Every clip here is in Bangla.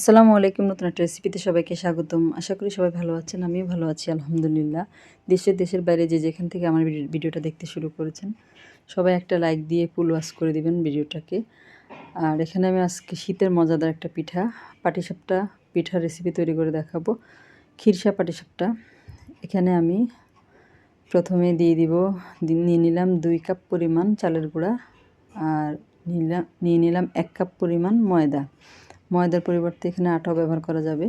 আসসালামু আলাইকুম। নতুন একটা রেসিপিতে সবাইকে স্বাগতম। আশা করি সবাই ভালো আছেন। আমিও ভালো আছি আলহামদুলিল্লাহ। দেশের বাইরে যে যেখান থেকে আমার ভিডিওটা দেখতে শুরু করেছেন, সবাই একটা লাইক দিয়ে ফুল ওয়াচ করে দিবেন ভিডিওটাকে। আর এখানে আমি আজকে শীতের মজাদার একটা পিঠা, পাটিসাপটা পিঠার রেসিপি তৈরি করে দেখাবো। খিরসা পাটিসাপটা। এখানে আমি প্রথমে নিয়ে নিলাম 2 কাপ পরিমাণ চালের গুঁড়া, আর নিয়ে নিলাম 1 কাপ পরিমাণ ময়দা। ময়দার পরিবর্তে এখানে আটাও ব্যবহার করা যাবে।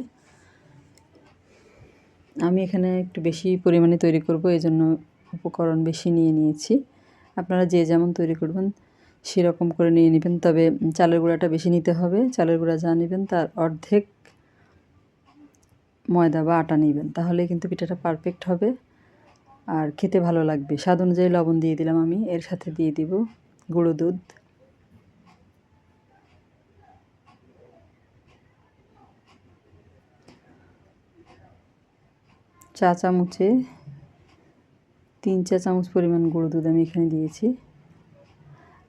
আমি এখানে একটু বেশি পরিমাণে তৈরি করব, এই জন্য উপকরণ বেশি নিয়ে নিয়েছি। আপনারা যে যেমন তৈরি করবেন সেরকম করে নিয়ে নেবেন, তবে চালের গুঁড়াটা বেশি নিতে হবে। চালের গুঁড়া যা নেবেন তার অর্ধেক ময়দা বা আটা নেবেন, তাহলে কিন্তু পিঠাটা পারফেক্ট হবে আর খেতে ভালো লাগবে। স্বাদ অনুযায়ী লবণ দিয়ে দিলাম আমি। এর সাথে দিয়ে দিব গুঁড়ো দুধ, চা চামচে 3 চা চামচ পরিমাণ গুঁড়ো দুধ আমি এখানে দিয়েছি।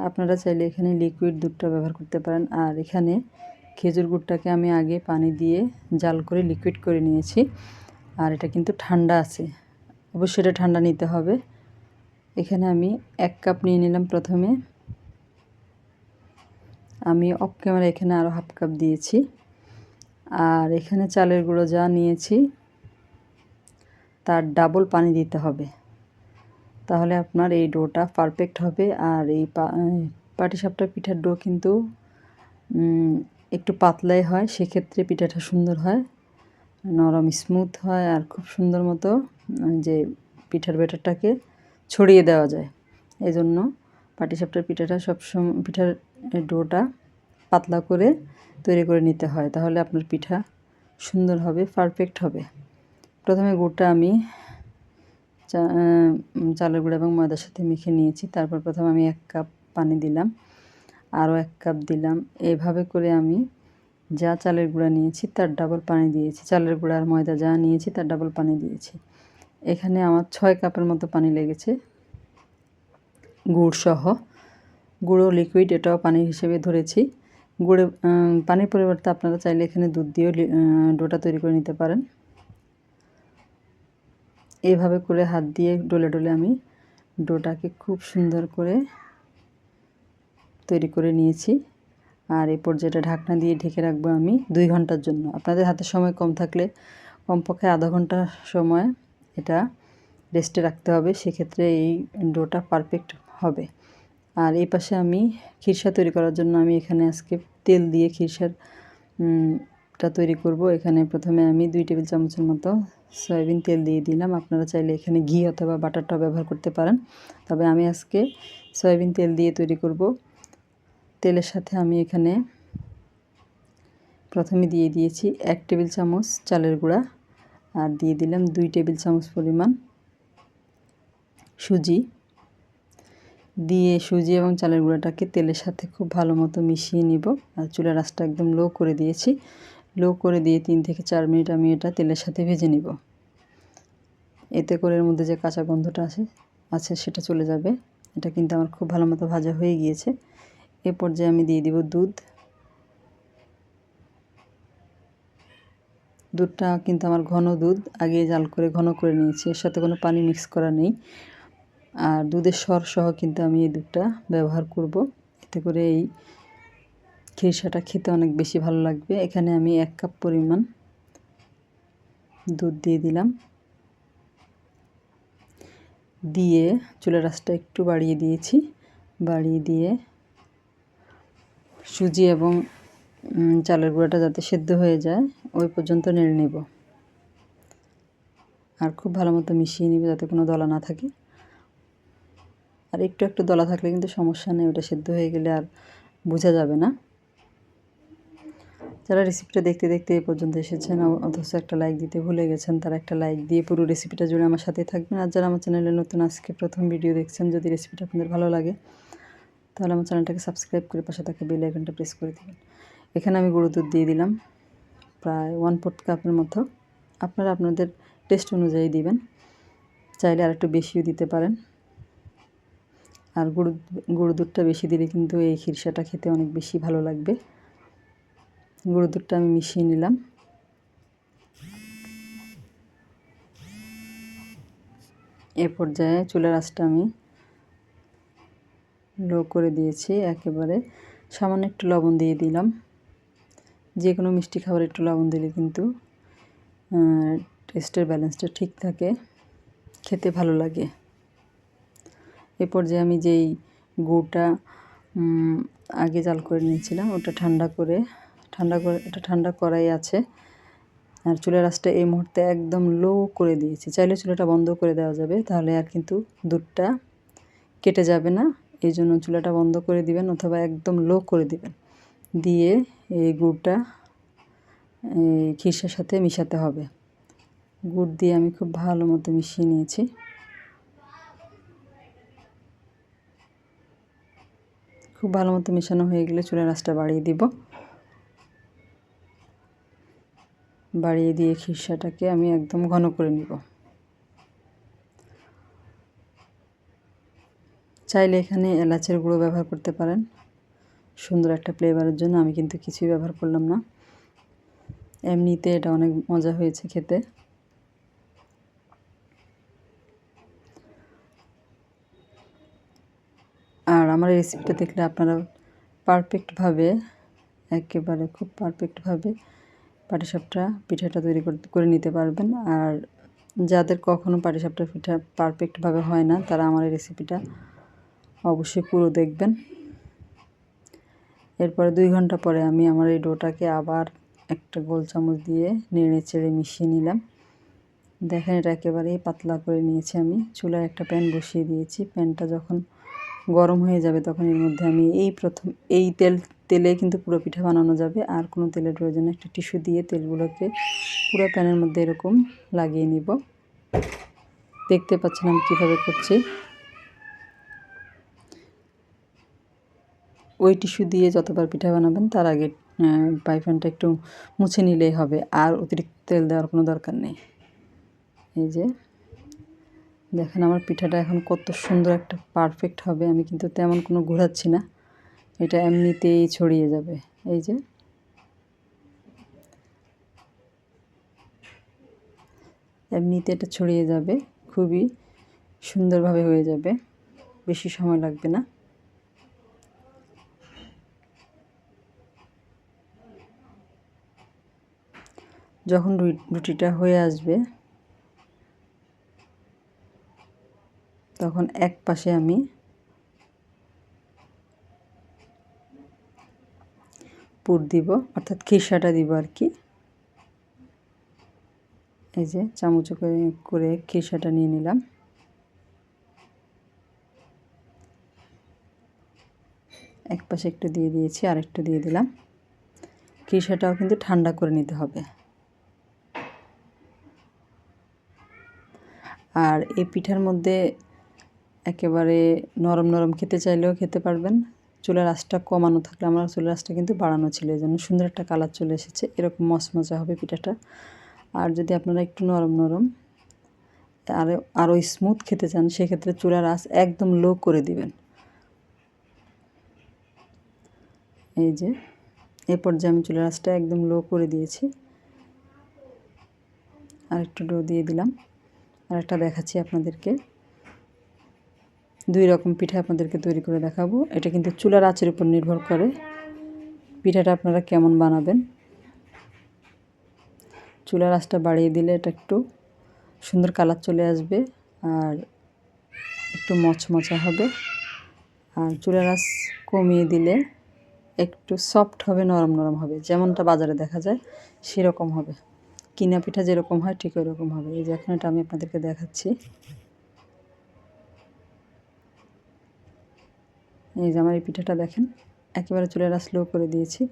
আপনারা চাইলে এখানে লিকুইড দুধটা ব্যবহার করতে পারেন। আর এখানে খেজুর গুড়টাকে আমি আগে পানি দিয়ে জাল করে লিকুইড করে নিয়েছি, আর এটা কিন্তু ঠান্ডা আছে, অবশ্যই এটা ঠান্ডা নিতে হবে। এখানে আমি 1 কাপ নিয়ে নিলাম। প্রথমে আমি অফ ক্যামেরা এখানে আরও হাফ কাপ দিয়েছি। আর এখানে চালের গুঁড়ো যা নিয়েছি তার ডাবল পানি দিতে হবে, তাহলে আপনার এই ডোটা পারফেক্ট হবে। আর এই পাটিসাপটা পিঠার ডো কিন্তু একটু পাতলাই হয়, সেক্ষেত্রে পিঠাটা সুন্দর হয়, নরম স্মুথ হয়, আর খুব সুন্দর মতো যে পিঠার ব্যাটারটাকে ছড়িয়ে দেওয়া যায়। এই জন্য পাটিসাপটার পিঠাটা পিঠার ডোটা পাতলা করে তৈরি করে নিতে হয়, তাহলে আপনার পিঠা সুন্দর হবে, পারফেক্ট হবে। প্রথমে গুড়টা আমি চালের গুঁড়া এবং ময়দার সাথে মেখে নিয়েছি। তারপর প্রথমে আমি 1 কাপ পানি দিলাম, আরও 1 কাপ দিলাম। এইভাবে করে আমি যা চালের গুঁড়া নিয়েছি তার ডাবল পানি দিয়েছি, চালের গুঁড়া আর ময়দা যা নিয়েছি তার ডাবল পানি দিয়েছি। এখানে আমার 6 কাপের মতো পানি লেগেছে গুড় সহ। গুঁড়ো লিকুইড, এটাও পানি হিসেবে ধরেছি। পানির পরিবর্তে আপনারা চাইলে এখানে দুধ দিয়েও ডোটা তৈরি করে নিতে পারেন। এইভাবে করে হাত দিয়ে ডলে ডলে আমি ডোটাকে খুব সুন্দর করে তৈরি করে নিয়েছি। আর এই পর্যায়টা ঢাকনা দিয়ে ঢেকে রাখবো আমি 2 ঘন্টার জন্য। আপনাদের হাতে সময় কম থাকলে কমপক্ষে আধা ঘন্টা সময় এটা রেস্টে রাখতে হবে, সেক্ষেত্রে এই ডোটা পারফেক্ট হবে। আর এই পাশে আমি খিরসা তৈরি করার জন্য আমি এখানে আজকে তেল দিয়ে খিরসাটা তৈরি করব। এখানে প্রথমে আমি 2 টেবিল চামচের মতো সয়াবিন তেল দিয়ে দিলাম। আপনারা চাইলে এখানে ঘি অথবা বাটারটাও ব্যবহার করতে পারেন, তবে আমি আজকে সয়াবিন তেল দিয়ে তৈরি করব। তেলের সাথে আমি এখানে প্রথমে দিয়ে দিয়েছি 1 টেবিল চামচ চালের গুঁড়া, আর দিয়ে দিলাম 2 টেবিল চামচ পরিমাণ সুজি। সুজি এবং চালের গুঁড়াটাকে তেলের সাথে খুব ভালো মতো মিশিয়ে নিব। আর চুলার আঁচটা একদম লো করে দিয়েছি। লো করে দিয়ে 3 থেকে 4 মিনিট আমি এটা তেলের সাথে ভেজে নিব। এতে করে এর মধ্যে যে কাঁচা গন্ধটা আছে সেটা চলে যাবে। এটা কিন্তু আমার খুব ভালো মতো ভাজা হয়ে গিয়েছে। এ পর্যায়ে আমি দিয়ে দিব দুধ। দুধটা কিন্তু আমার ঘন দুধ, আগে জাল করে ঘন করে নিয়েছি, এর সাথে কোনো পানি মিক্স করা নেই। আর দুধের সর সহ কিন্তু আমি এই দুধটা ব্যবহার করব, এতে করে এই খিরসাটা খেতে অনেক বেশি ভালো লাগবে। এখানে আমি 1 কাপ পরিমাণ দুধ দিয়ে দিলাম, দিয়ে চুলার আঁচটা একটু বাড়িয়ে দিয়েছি। বাড়িয়ে দিয়ে সুজি এবং চালের গুঁড়াটা যাতে সেদ্ধ হয়ে যায় ওই পর্যন্ত নেড়ে নেব। আর খুব ভালো মতো মিশিয়ে নেব যাতে কোনো দলা না থাকে। আর একটু দলা থাকলে কিন্তু সমস্যা নেই, ওটা সেদ্ধ হয়ে গেলে আর বোঝা যাবে না। যারা রেসিপিটা দেখতে দেখতে এই পর্যন্ত এসেছেন অথচ একটা লাইক দিতে ভুলে গেছেন, তারা একটা লাইক দিয়ে পুরো রেসিপিটা জুড়ে আমার সাথেই থাকবেন। আর যারা আমার চ্যানেলে নতুন আজকে প্রথম ভিডিও দেখছেন, যদি রেসিপিটা আপনাদের ভালো লাগে তাহলে আমার চ্যানেলটাকে সাবস্ক্রাইব করে পাশে থাকা বেল আইকনটা প্রেস করে দেবেন। এখানে আমি গুঁড়ো দুধ দিয়ে দিলাম প্রায় 1/4 কাপের মতো। আপনারা আপনাদের টেস্ট অনুযায়ী দিবেন, চাইলে আর একটু বেশিও দিতে পারেন। আর গুঁড়ো দুধটা বেশি দিলে কিন্তু এই খিরসাটা খেতে অনেক বেশি ভালো লাগবে। গুঁড়ো দুধটা আমি মিশিয়ে নিলাম। এ পর্যায়ে চুলার আঁচটা আমি লো করে দিয়েছি একেবারে। সামান্য একটু লবণ দিয়ে দিলাম। যে কোনো মিষ্টি খাবার একটু লবণ দিলে কিন্তু টেস্টের ব্যালেন্সটা ঠিক থাকে, খেতে ভালো লাগে। এ পর্যায়ে আমি যেই গুড়টা আগে জাল করে নিয়েছিলাম ওটা এটা ঠান্ডা করাই আছে। আর চুলার আঁচটা এই মুহূর্তে একদম লো করে দিয়েছি। চাইলে চুলাটা বন্ধ করে দেওয়া যাবে, তাহলে আর কিন্তু দুধটা কেটে যাবে না। এই জন্য চুলাটা বন্ধ করে দিবেন অথবা একদম লো করে দিবেন। দিয়ে এই গুড়টা খিরসার সাথে মিশাতে হবে। গুড় দিয়ে আমি খুব ভালো মতো মিশিয়ে নিয়েছি। খুব ভালো মতো মেশানো হয়ে গেলে চুলার আঁচটা বাড়িয়ে দিব। বাড়িয়ে দিয়ে খিরসাটাকে আমি একদম ঘন করে নিব। চাইলে এখানে এলাচের গুঁড়ো ব্যবহার করতে পারেন সুন্দর একটা ফ্লেভারের জন্য। আমি কিন্তু কিছুই ব্যবহার করলাম না, এমনিতে এটা অনেক মজা হয়েছে খেতে। আর আমার রেসিপিটা দেখলে আপনারা একেবারে খুব পারফেক্টভাবে পাটিসাপটা পিঠাটা তৈরি করে নিতে পারবেন। আর যাদের কখনো পাটিসাপটা পিঠা পারফেক্টভাবে হয় না, তারা আমার এই রেসিপিটা অবশ্যই পুরো দেখবেন। এরপরে 2 ঘন্টা পরে আমি আমার এই ডোটাকে আবার একটা গোল চামচ দিয়ে নেড়ে চেড়ে মিশিয়ে নিলাম। দেখেন এটা একেবারেই পাতলা করে নিয়েছি আমি। চুলায় একটা প্যান বসিয়ে দিয়েছি। প্যানটা যখন গরম হয়ে যাবে তখন এর মধ্যে আমি এই তেলে কিন্তু পুরো পিঠা বানানো যাবে। আর কোনো তেলের প্রয়োজন নেই। একটা টিস্যু দিয়ে তেলগুলোকে পুরো প্যানের মধ্যে এরকম লাগিয়ে নিব। দেখতে পাচ্ছেন আমি কীভাবে করছি। ওই টিস্যু দিয়ে যতবার পিঠা বানাবেন তার আগে প্যানটা একটু মুছে নিলেই হবে, আর অতিরিক্ত তেল দেওয়ার কোনো দরকার নেই। এই যে দেখেন আমার পিঠাটা এখন কত সুন্দর একটা পারফেক্ট হবে। আমি কিন্তু তেমন কোনো ঘোরাচ্ছি না, এটা এমনিতেই ছড়িয়ে যাবে। এই যে এমনিতে এটা ছড়িয়ে যাবে, খুবই সুন্দরভাবে হয়ে যাবে, বেশি সময় লাগবে না। যখন রুটিটা হয়ে আসবে তখন এক পাশে আমি পুর দিব, অর্থাৎ খিরসাটা দিব আর কি। এই যে চামচ করে খিরসাটা নিয়ে নিলাম। এক পাশে একটু দিয়ে দিয়েছি, আর একটু দিয়ে দিলাম। খিরসাটাও কিন্তু ঠান্ডা করে নিতে হবে। আর এই পিঠার মধ্যে একেবারে নরম নরম খেতে চাইলেও খেতে পারবেন। চুলার আঁচটা কমানো থাকলে, আমার চুলার আঁচটা কিন্তু বাড়ানো ছিল, এই জন্য সুন্দর একটা কালার চলে এসেছে। এরকম মচমচা হবে পিঠাটা। আর যদি আপনারা একটু নরম নরম আরও স্মুথ খেতে চান, সেক্ষেত্রে চুলার আঁচ একদম লো করে দিবেন। এই যে এই পর্যায়ে আমি চুলার আঁচটা একদম লো করে দিয়েছি। আর একটু ডো দিয়ে দিলাম। আর একটা দেখাচ্ছি আপনাদেরকে। 2 রকম পিঠা আপনাদেরকে তৈরি করে দেখাবো। এটা কিন্তু চুলার আঁচের উপর নির্ভর করে পিঠাটা আপনারা কেমন বানাবেন। চুলার আঁচটা বাড়িয়ে দিলে এটা একটু সুন্দর কালার চলে আসবে আর একটু মচমচা হবে। আর চুলার আঁচ কমিয়ে দিলে একটু সফট হবে, নরম নরম হবে, যেমনটা বাজারে দেখা যায় সেরকম হবে। কিনা পিঠা যেরকম হয় ঠিক ওরকম হবে। এই যে এখন এটা আমি আপনাদেরকে দেখাচ্ছি। এই যে আমার এই পিঠাটা দেখেন, একেবারে চুলার আঁচ স্লো করে দিয়েছি,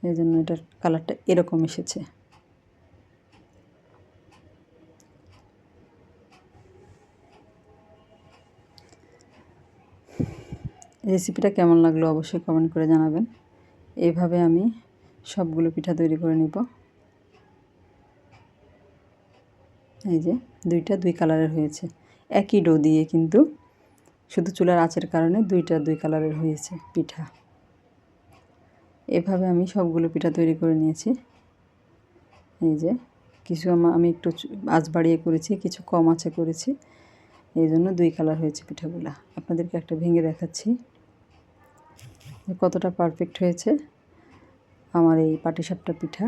এই জন্য এটার কালারটা এরকম এসেছে। রেসিপিটা কেমন লাগলো অবশ্যই কমেন্ট করে জানাবেন। এইভাবে আমি সবগুলো পিঠা তৈরি করে নিব। এই যে 2 কালারের হয়েছে, একই ডো দিয়ে, কিন্তু শুধু চুলার আঁচের কারণে 2 কালারের হয়েছে পিঠা। এভাবে আমি সবগুলো পিঠা তৈরি করে নিয়েছি। এই যে কিছু আমি একটু আঁচ বাড়িয়ে করেছি, কিছু কম আঁচে করেছি, এই জন্য 2 কালার হয়েছে পিঠাগুলা। আপনাদেরকে একটা ভেঙে দেখাচ্ছি কতটা পারফেক্ট হয়েছে আমার এই পাটিসাপটা পিঠা।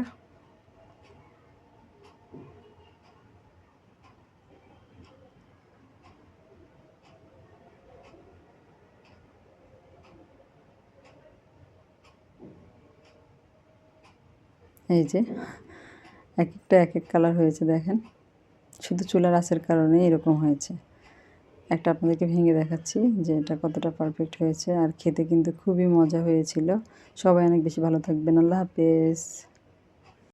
এই যে এক একটা এক এক কালার হয়েছে দেখেন, শুধু চুলার আঁচের কারণে এরকম হয়েছে। একটা আপনাদেরকে ভেঙে দেখাচ্ছি যে এটা কতটা পারফেক্ট হয়েছে, আর খেতে কিন্তু খুবই মজা হয়েছিল। সবাই অনেক বেশি ভালো থাকবেন। আল্লাহ হাফেজ।